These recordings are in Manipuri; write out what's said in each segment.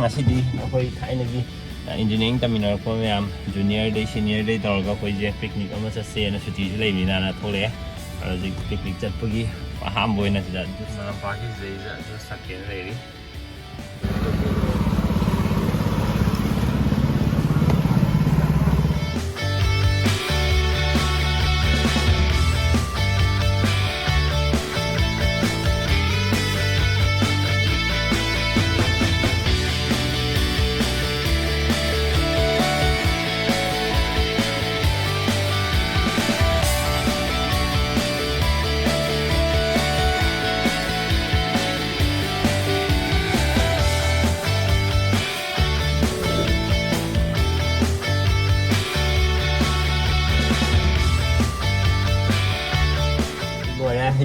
ngasi akhoi thainagi engineering taminarko myam junior day senior day tawga akhoi je picnic ama chase na suti leimina na thole araji picnic chatpagi aham boina sida na paki zeiza jo saken leri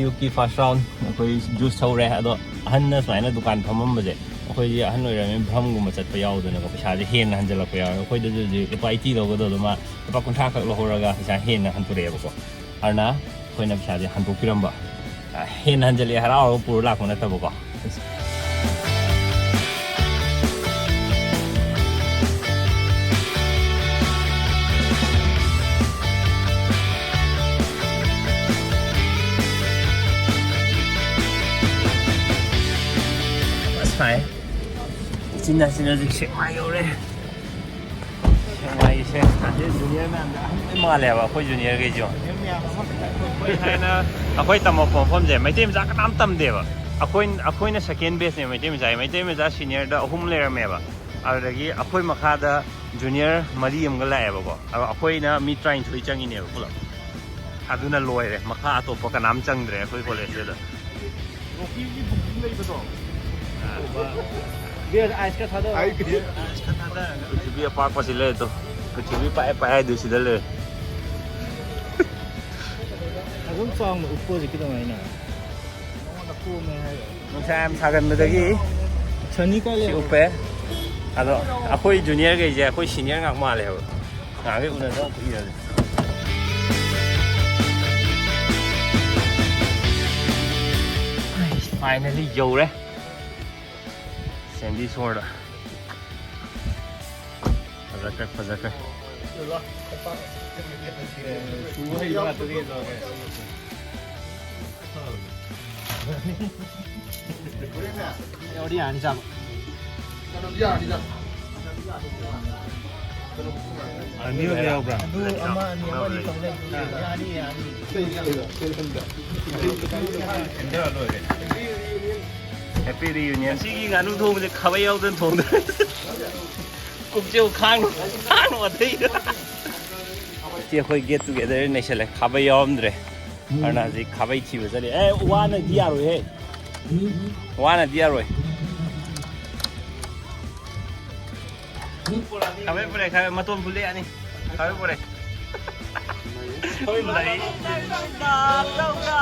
Yuki first round akhoi juice thore ado ahanna smaina dukan phamam baje akhoi ji ahan oirame bhram gum chatpa yaudana ko pisa je hen hanjala ko yaw akhoi da ji pa IT lo go do ma pa kuntha khak lo horaga pisa hen han ture ko arna akhoi na pisa je han bu piramba hen hanjali harao pur la ko na tabo ko phải xin là dịch sẽ mai rồi đấy mai sẽ junior mà mà lẹ vào khối junior cái gì khối hay na khối tầm một phong gì mấy team ra cái năm tầm đấy vào khối na second base này mấy team ra senior đó home layer mẹ vào ở đây khối mà khác đó junior mari em cái lẹ vào khối na mi trying to changi này vào ಅದು na loy đấy mà khác tổ cái năm chăng đấy khối college đó Biar ais ka thada. Ais ka thada. Kuch bhi apart pa sile to. Kuch bhi pa du sidale. Agun song uppo ji kida mai na. Na ko me hai. Nung sam sagan me dagi. Chani ka le. Uppe. Ado akhoi junior ge je akhoi senior ngak ma le. Nga ge una do ku ira. Finally yo re. Sandy sword. Fazakar. Happy reunion. Sige nga nung thong mình khabayaw den thong. Cục chiêu khang mà thấy. Chia khoi get together này sẽ là khabayaw andre. Arna gì khabay chi bây giờ đi. Ê, wana dia rồi he. Wana dia rồi. Khabay pore khabay maton pule ani. Khabay pore. Thôi lấy. Đâu ra.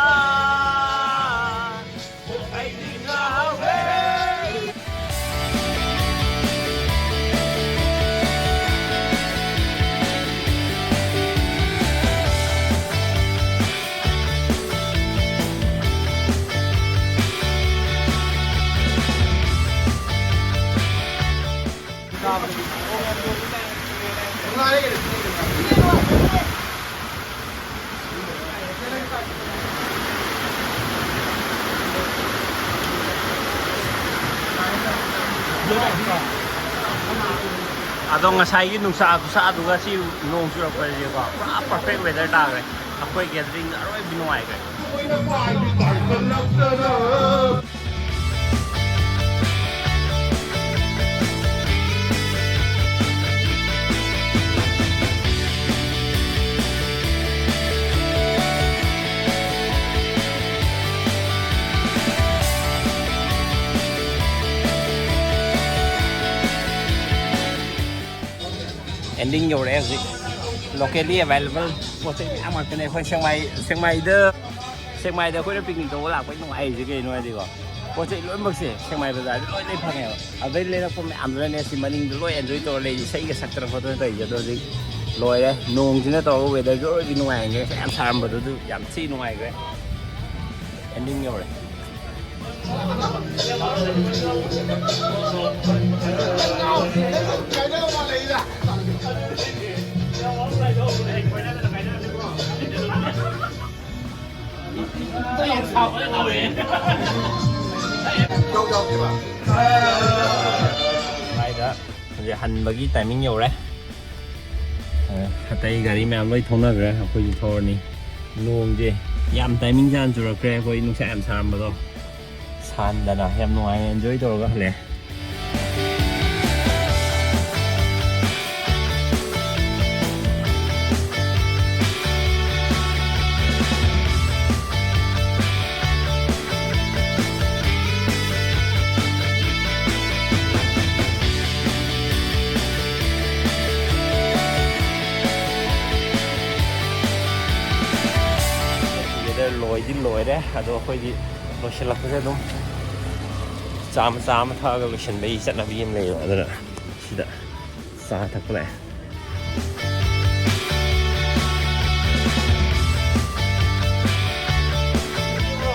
Adong ngasai nung sa aduga si nong sura pa rin ko. Perfect weather ta kare. Ako'y gathering aroy binuay kare. Ending nhiều đấy gì locally available có thể ăn mà cái này phải sang mai đó khối đã picnic đó là cái ngoài gì cái ngoài gì có thể lỗi mất gì sang mai bây giờ lỗi lên phăng nghèo ở bên đây là có mẹ ăn rồi này thì mình lỗi enjoy to lấy xây cái sắc trăng photo này giờ gì lỗi đấy nung thì nó to về đây lỗi đi ngoài cái ăn tham mà tôi giảm xi ngoài cái ending nhiều đấy Đây đó, giờ hành bagi timing nhiều đấy. Hatai gari mẹ lôi thông ra rồi thôi đi nuông gì yam timing gian rồi kể coi nó sẽ ăn sam mà đâu san đã là em ngoài enjoy rồi các lẽ lôi đi lôi đấy, đó khơi đi lôi xe lắc cái đúng, chạm thao cái lôi xe bay sẽ là bị em lấy rồi đó, xí đó, xa thật lẽ.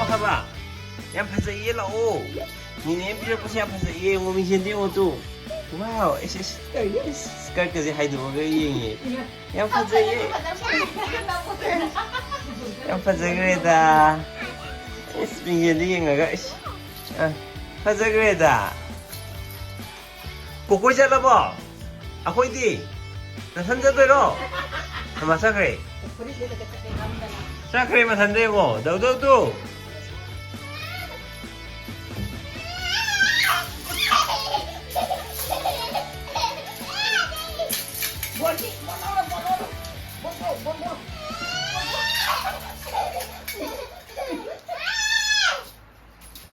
Hả bà, em phải dậy là ô, nhìn em bây giờ có xem phải dậy, ngồi mình hiện đi ô tô, wow, cái gì hay đủ cái gì, em phải dậy. Yang fazagreda. Espinha linha, guys. Fazagreda. Koko jala ba? Ako hindi. Nasanda pero. Sama sakre. Sakre masanda mo. Daw.